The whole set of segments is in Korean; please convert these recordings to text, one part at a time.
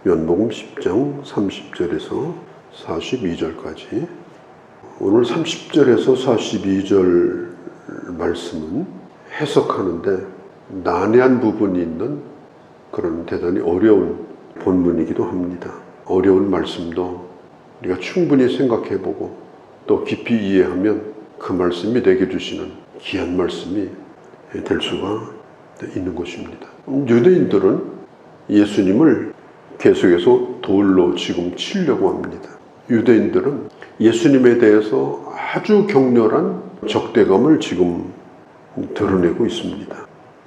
요한복음 10장 30절에서 42절까지. 오늘 30절에서 42절 말씀은 해석하는데 난해한 부분이 있는 그런 대단히 어려운 본문이기도 합니다. 어려운 말씀도 우리가 충분히 생각해보고 또 깊이 이해하면 그 말씀이 내게 주시는 귀한 말씀이 될 수가 있는 것입니다. 유대인들은 예수님을 계속해서 돌로 지금 치려고 합니다. 유대인들은 예수님에 대해서 아주 격렬한 적대감을 지금 드러내고 있습니다.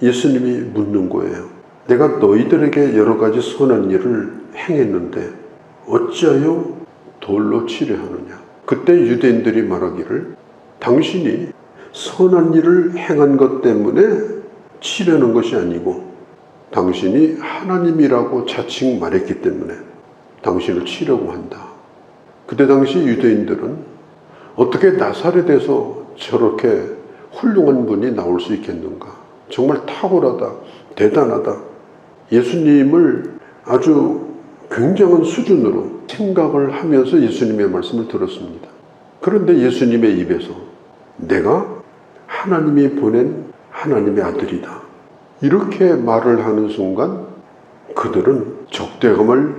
예수님이 묻는 거예요. 내가 너희들에게 여러 가지 선한 일을 행했는데 어찌하여 돌로 치려 하느냐. 그때 유대인들이 말하기를 당신이 선한 일을 행한 것 때문에 치려는 것이 아니고 당신이 하나님이라고 자칭 말했기 때문에 당신을 치려고 한다. 그때 당시 유대인들은 어떻게 나사렛에서 저렇게 훌륭한 분이 나올 수 있겠는가. 정말 탁월하다, 대단하다. 예수님을 아주 굉장한 수준으로 생각을 하면서 예수님의 말씀을 들었습니다. 그런데 예수님의 입에서 내가 하나님이 보낸 하나님의 아들이다. 이렇게 말을 하는 순간 그들은 적대감을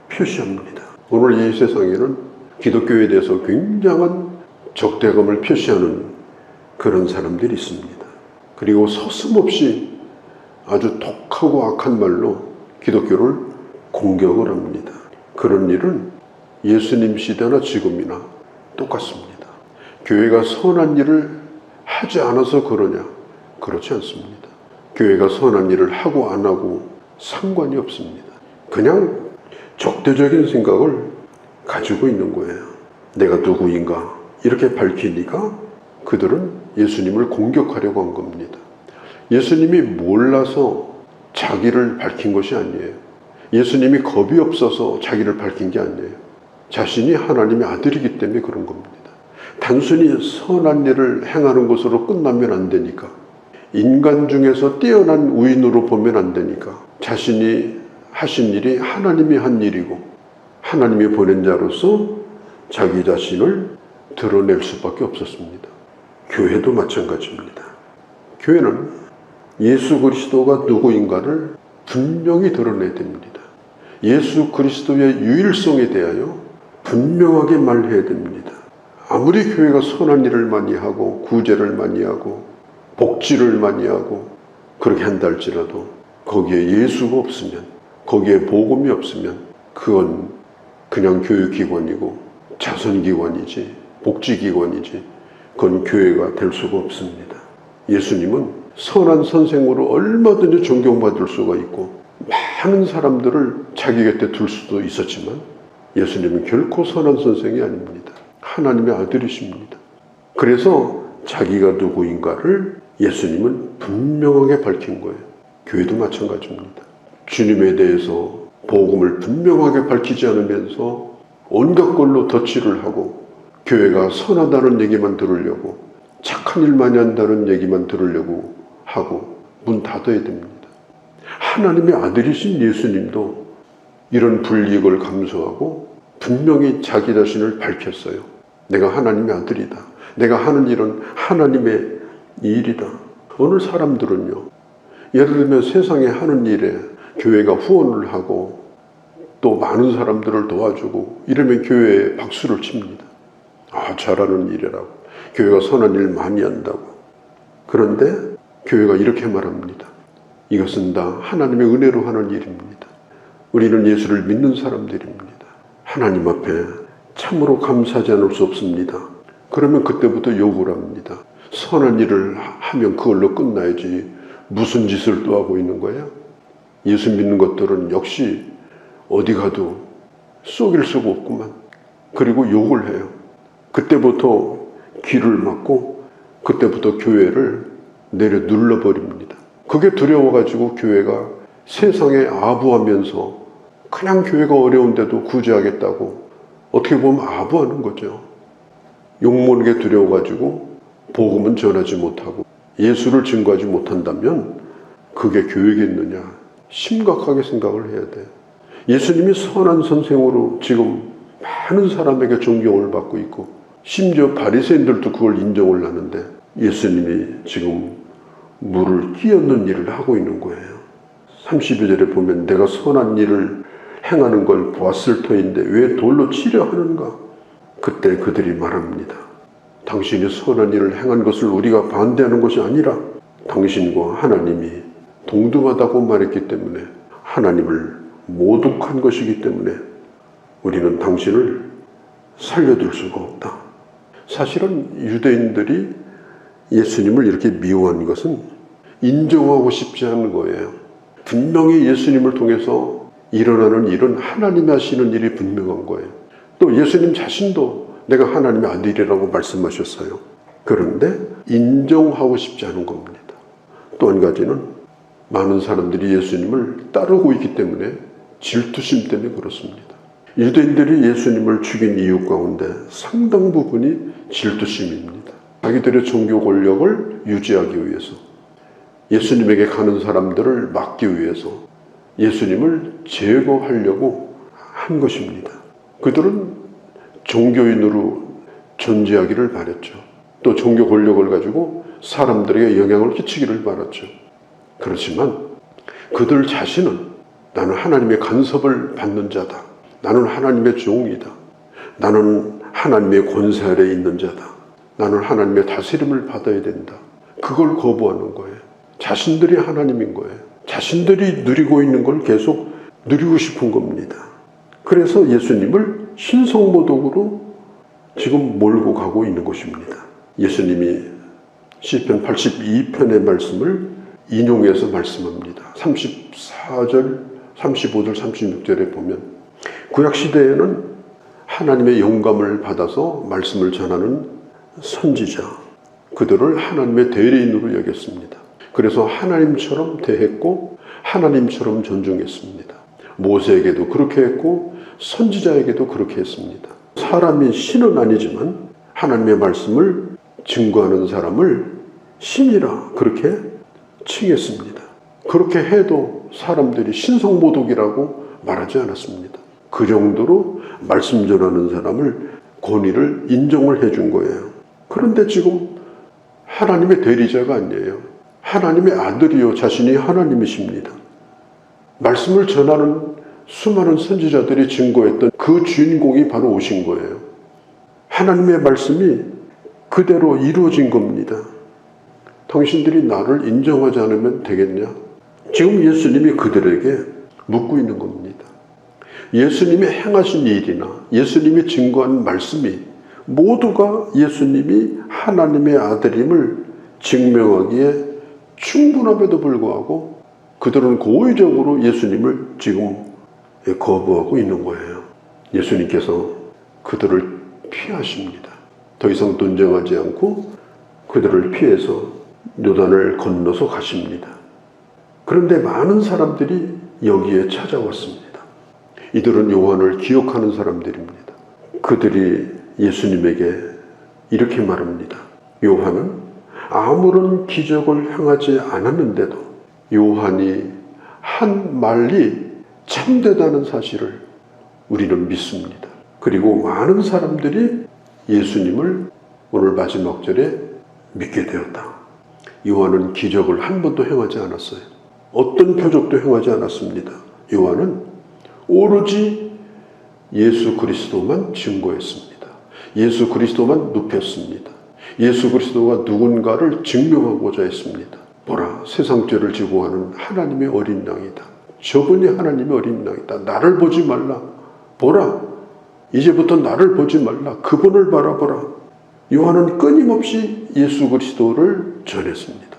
표시합니다. 오늘 이 세상에는 기독교에 대해서 굉장한 적대감을 표시하는 그런 사람들이 있습니다. 그리고 서슴없이 아주 독하고 악한 말로 기독교를 공격을 합니다. 그런 일은 예수님 시대나 지금이나 똑같습니다. 교회가 선한 일을 하지 않아서 그러냐? 그렇지 않습니다. 교회가 선한 일을 하고 안 하고 상관이 없습니다. 그냥 적대적인 생각을 가지고 있는 거예요. 내가 누구인가 이렇게 밝히니까 그들은 예수님을 공격하려고 한 겁니다. 예수님이 몰라서 자기를 밝힌 것이 아니에요. 예수님이 겁이 없어서 자기를 밝힌 게 아니에요. 자신이 하나님의 아들이기 때문에 그런 겁니다. 단순히 선한 일을 행하는 것으로 끝나면 안 되니까, 인간 중에서 뛰어난 우인으로 보면 안 되니까, 자신이 하신 일이 하나님이 한 일이고 하나님이 보낸 자로서 자기 자신을 드러낼 수밖에 없었습니다. 교회도 마찬가지입니다. 교회는 예수 그리스도가 누구인가를 분명히 드러내야 됩니다. 예수 그리스도의 유일성에 대하여 분명하게 말해야 됩니다. 아무리 교회가 선한 일을 많이 하고 구제를 많이 하고 복지를 많이 하고 그렇게 한다 할지라도 거기에 예수가 없으면, 거기에 복음이 없으면 그건 그냥 교육기관이고 자선기관이지 복지기관이지 그건 교회가 될 수가 없습니다. 예수님은 선한 선생으로 얼마든지 존경받을 수가 있고 많은 사람들을 자기 곁에 둘 수도 있었지만 예수님은 결코 선한 선생이 아닙니다. 하나님의 아들이십니다. 그래서 자기가 누구인가를 예수님은 분명하게 밝힌 거예요. 교회도 마찬가지입니다. 주님에 대해서 복음을 분명하게 밝히지 않으면서 온갖 걸로 덧칠을 하고 교회가 선하다는 얘기만 들으려고, 착한 일 많이 한다는 얘기만 들으려고 하고 문 닫아야 됩니다. 하나님의 아들이신 예수님도 이런 불이익을 감수하고 분명히 자기 자신을 밝혔어요. 내가 하나님의 아들이다. 내가 하는 일은 하나님의 일이다. 오늘 사람들은요, 예를 들면 세상에 하는 일에 교회가 후원을 하고 또 많은 사람들을 도와주고 이러면 교회에 박수를 칩니다. 아, 잘하는 일이라고. 교회가 선한 일 많이 한다고. 그런데 교회가 이렇게 말합니다. 이것은 다 하나님의 은혜로 하는 일입니다. 우리는 예수를 믿는 사람들입니다. 하나님 앞에 참으로 감사하지 않을 수 없습니다. 그러면 그때부터 욕을 합니다. 선한 일을 하면 그걸로 끝나야지 무슨 짓을 또 하고 있는 거예요? 예수 믿는 것들은 역시 어디 가도 속일 수가 없구만. 그리고 욕을 해요. 그때부터 귀를 막고 그때부터 교회를 내려 눌러버립니다. 그게 두려워가지고 교회가 세상에 아부하면서 그냥 교회가 어려운데도 구제하겠다고 어떻게 보면 아부하는 거죠. 욕먹는 게 두려워가지고 복음은 전하지 못하고 예수를 증거하지 못한다면 그게 교회겠느냐, 심각하게 생각을 해야 돼요. 예수님이 선한 선생으로 지금 많은 사람에게 존경을 받고 있고 심지어 바리새인들도 그걸 인정을 하는데 예수님이 지금 물을 끼얹는 일을 하고 있는 거예요. 32절에 보면 내가 선한 일을 행하는 걸 보았을 터인데 왜 돌로 치려 하는가? 그때 그들이 말합니다. 당신이 선한 일을 행한 것을 우리가 반대하는 것이 아니라 당신과 하나님이 동등하다고 말했기 때문에 하나님을 모독한 것이기 때문에 우리는 당신을 살려둘 수가 없다. 사실은 유대인들이 예수님을 이렇게 미워한 것은 인정하고 싶지 않은 거예요. 분명히 예수님을 통해서 일어나는 일은 하나님이 하시는 일이 분명한 거예요. 또 예수님 자신도 내가 하나님의 아들이라고 말씀하셨어요. 그런데 인정하고 싶지 않은 겁니다. 또 한 가지는 많은 사람들이 예수님을 따르고 있기 때문에 질투심 때문에 그렇습니다. 유대인들이 예수님을 죽인 이유 가운데 상당 부분이 질투심입니다. 자기들의 종교 권력을 유지하기 위해서, 예수님에게 가는 사람들을 막기 위해서 예수님을 제거하려고 한 것입니다. 그들은 종교인으로 존재하기를 바랬죠. 또 종교 권력을 가지고 사람들에게 영향을 끼치기를 바랐죠. 그렇지만 그들 자신은 나는 하나님의 간섭을 받는 자다. 나는 하나님의 종이다. 나는 하나님의 권세 아래에 있는 자다. 나는 하나님의 다스림을 받아야 된다. 그걸 거부하는 거예요. 자신들이 하나님인 거예요. 자신들이 누리고 있는 걸 계속 누리고 싶은 겁니다. 그래서 예수님을 신성모독으로 지금 몰고 가고 있는 것입니다. 예수님이 시편 82편의 말씀을 인용해서 말씀합니다. 34절, 35절, 36절에 보면 구약시대에는 하나님의 영감을 받아서 말씀을 전하는 선지자, 그들을 하나님의 대리인으로 여겼습니다. 그래서 하나님처럼 대했고 하나님처럼 존중했습니다. 모세에게도 그렇게 했고 선지자에게도 그렇게 했습니다. 사람이 신은 아니지만 하나님의 말씀을 증거하는 사람을 신이라 그렇게 칭했습니다. 그렇게 해도 사람들이 신성모독이라고 말하지 않았습니다. 그 정도로 말씀 전하는 사람을 권위를 인정을 해준 거예요. 그런데 지금 하나님의 대리자가 아니에요. 하나님의 아들이요 자신이 하나님이십니다. 말씀을 전하는 수많은 선지자들이 증거했던 그 주인공이 바로 오신 거예요. 하나님의 말씀이 그대로 이루어진 겁니다. 당신들이 나를 인정하지 않으면 되겠냐? 지금 예수님이 그들에게 묻고 있는 겁니다. 예수님이 행하신 일이나 예수님이 증거한 말씀이 모두가 예수님이 하나님의 아들임을 증명하기에 충분함에도 불구하고 그들은 고의적으로 예수님을 지금 거부하고 있는 거예요. 예수님께서 그들을 피하십니다. 더 이상 논쟁하지 않고 그들을 피해서 요단을 건너서 가십니다. 그런데 많은 사람들이 여기에 찾아왔습니다. 이들은 요한을 기억하는 사람들입니다. 그들이 예수님에게 이렇게 말합니다. 요한은 아무런 기적을 행하지 않았는데도 요한이 한 말이 참되다는 사실을 우리는 믿습니다. 그리고 많은 사람들이 예수님을 오늘 마지막 절에 믿게 되었다. 요한은 기적을 한 번도 행하지 않았어요. 어떤 표적도 행하지 않았습니다. 요한은 오로지 예수 그리스도만 증거했습니다. 예수 그리스도만 눕혔습니다. 예수 그리스도가 누군가를 증명하고자 했습니다. 보라, 세상 죄를 지고 가는 하나님의 어린 양이다. 저분이 하나님의 어린 양이다. 나를 보지 말라. 보라, 이제부터 나를 보지 말라. 그분을 바라보라. 요한은 끊임없이 예수 그리스도를 전했습니다.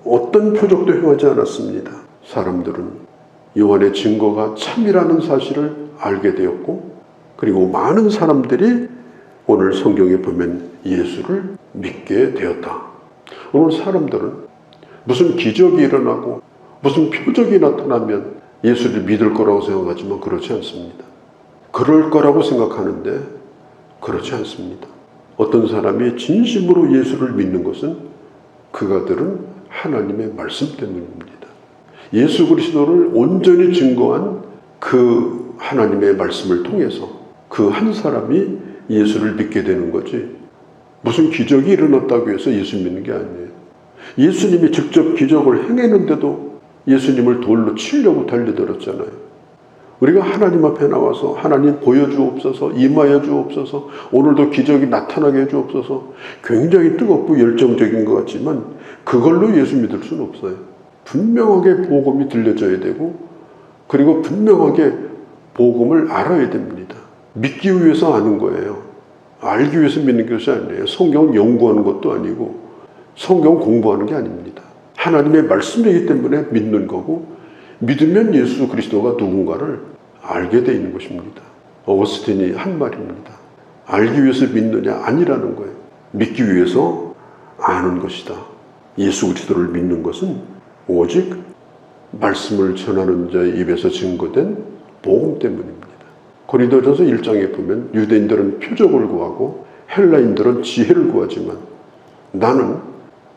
어떤 표적도 행하지 않았습니다. 사람들은 요한의 증거가 참이라는 사실을 알게 되었고, 그리고 많은 사람들이 오늘 성경에 보면 예수를 믿게 되었다. 오늘 사람들은 무슨 기적이 일어나고 무슨 표적이 나타나면 예수를 믿을 거라고 생각하지만 그렇지 않습니다. 그럴 거라고 생각하는데 그렇지 않습니다. 어떤 사람이 진심으로 예수를 믿는 것은 그가들은 하나님의 말씀 때문입니다. 예수 그리스도를 온전히 증거한 그 하나님의 말씀을 통해서 그 한 사람이 예수를 믿게 되는 거지, 무슨 기적이 일어났다고 해서 예수 믿는 게 아니에요. 예수님이 직접 기적을 행했는데도 예수님을 돌로 치려고 달려들었잖아요. 우리가 하나님 앞에 나와서 하나님 보여주옵소서, 임하여 주옵소서, 오늘도 기적이 나타나게 해주옵소서, 굉장히 뜨겁고 열정적인 것 같지만 그걸로 예수 믿을 수는 없어요. 분명하게 복음이 들려져야 되고, 그리고 분명하게 복음을 알아야 됩니다. 믿기 위해서 아는 거예요. 알기 위해서 믿는 것이 아니에요. 성경을 연구하는 것도 아니고 성경 공부하는 게 아닙니다. 하나님의 말씀이기 때문에 믿는 거고, 믿으면 예수 그리스도가 누군가를 알게 돼 있는 것입니다. 어거스틴이 한 말입니다. 알기 위해서 믿느냐? 아니라는 거예요. 믿기 위해서 아는 것이다. 예수 그리스도를 믿는 것은 오직 말씀을 전하는 자의 입에서 증거된 복음 때문입니다. 고린도전서 1장에 보면 유대인들은 표적을 구하고 헬라인들은 지혜를 구하지만 나는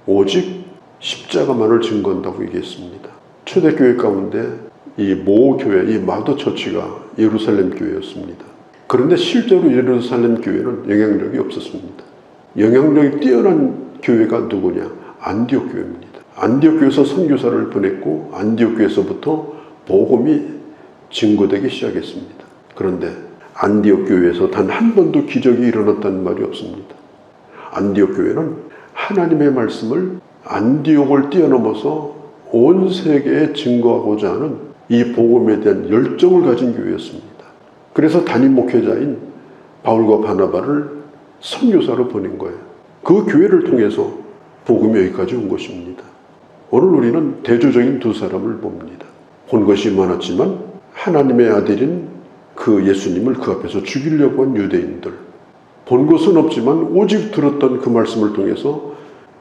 오직 십자가만을 증거한다고 얘기했습니다. 초대교회 가운데 이 모 교회, 이 마더 처치가 예루살렘 교회였습니다. 그런데 실제로 예루살렘 교회는 영향력이 없었습니다. 영향력이 뛰어난 교회가 누구냐? 안디옥 교회입니다. 안디옥 교회에서 선교사를 보냈고 안디옥 교회에서부터 복음이 증거되기 시작했습니다. 그런데 안디옥 교회에서 단 한 번도 기적이 일어났다는 말이 없습니다. 안디옥 교회는 하나님의 말씀을 안디옥을 뛰어넘어서 온 세계에 증거하고자 하는 이 복음에 대한 열정을 가진 교회였습니다. 그래서 담임 목회자인 바울과 바나바를 선교사로 보낸 거예요. 그 교회를 통해서 복음이 여기까지 온 것입니다. 오늘 우리는 대조적인 두 사람을 봅니다. 본 것이 많았지만 하나님의 아들인 그 예수님을 그 앞에서 죽이려고 한 유대인들, 본 것은 없지만 오직 들었던 그 말씀을 통해서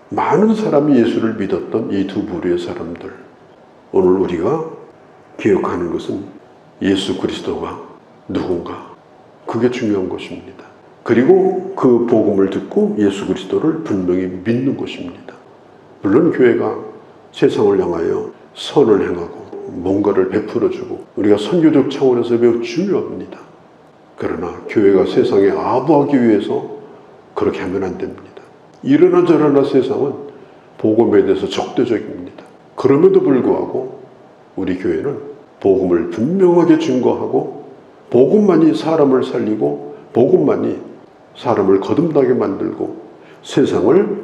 많은 사람이 예수를 믿었던 이 두 부류의 사람들. 오늘 우리가 기억하는 것은 예수 그리스도가 누군가, 그게 중요한 것입니다. 그리고 그 복음을 듣고 예수 그리스도를 분명히 믿는 것입니다. 물론 교회가 세상을 향하여 선을 행하고 뭔가를 베풀어주고 우리가 선교적 차원에서 매우 중요합니다. 그러나 교회가 세상에 아부하기 위해서 그렇게 하면 안 됩니다. 이러나 저러나 세상은 복음에 대해서 적대적입니다. 그럼에도 불구하고 우리 교회는 복음을 분명하게 증거하고 복음만이 사람을 살리고 복음만이 사람을 거듭나게 만들고 세상을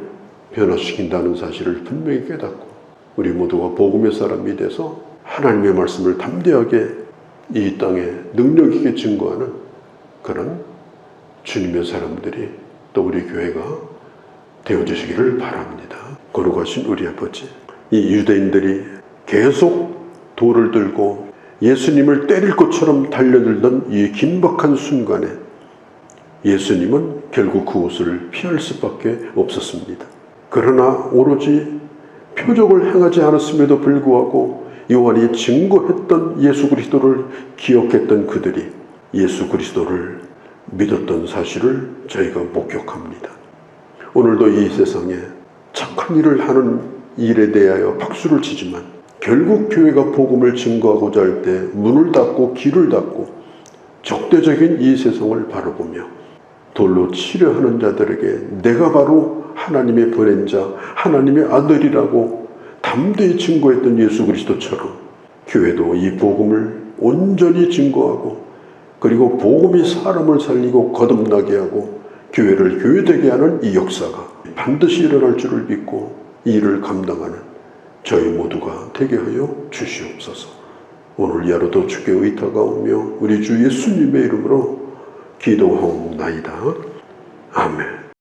변화시킨다는 사실을 분명히 깨닫고 우리 모두가 복음의 사람이 돼서 하나님의 말씀을 담대하게 이 땅에 능력 있게 증거하는 그런 주님의 사람들이 또 우리 교회가 되어주시기를 바랍니다. 거룩하신 우리 아버지, 이 유대인들이 계속 돌을 들고 예수님을 때릴 것처럼 달려들던 이 긴박한 순간에 예수님은 결국 그곳을 피할 수밖에 없었습니다. 그러나 오로지 표적을 행하지 않았음에도 불구하고 요한이 증거했던 예수 그리스도를 기억했던 그들이 예수 그리스도를 믿었던 사실을 저희가 목격합니다. 오늘도 이 세상에 착한 일을 하는 일에 대하여 박수를 치지만 결국 교회가 복음을 증거하고자 할 때 문을 닫고 길을 닫고 적대적인 이 세상을 바라보며 돌로 치려 하는 자들에게 내가 바로 하나님의 보낸 자, 하나님의 아들이라고 담대히 증거했던 예수 그리스도처럼 교회도 이 복음을 온전히 증거하고 그리고 복음이 사람을 살리고 거듭나게 하고 교회를 교회되게 하는 이 역사가 반드시 일어날 줄을 믿고 이 일을 감당하는 저희 모두가 되게 하여 주시옵소서. 오늘 야로도 주께 의탁하오며 우리 주 예수님의 이름으로 기도하옵나이다. 아멘.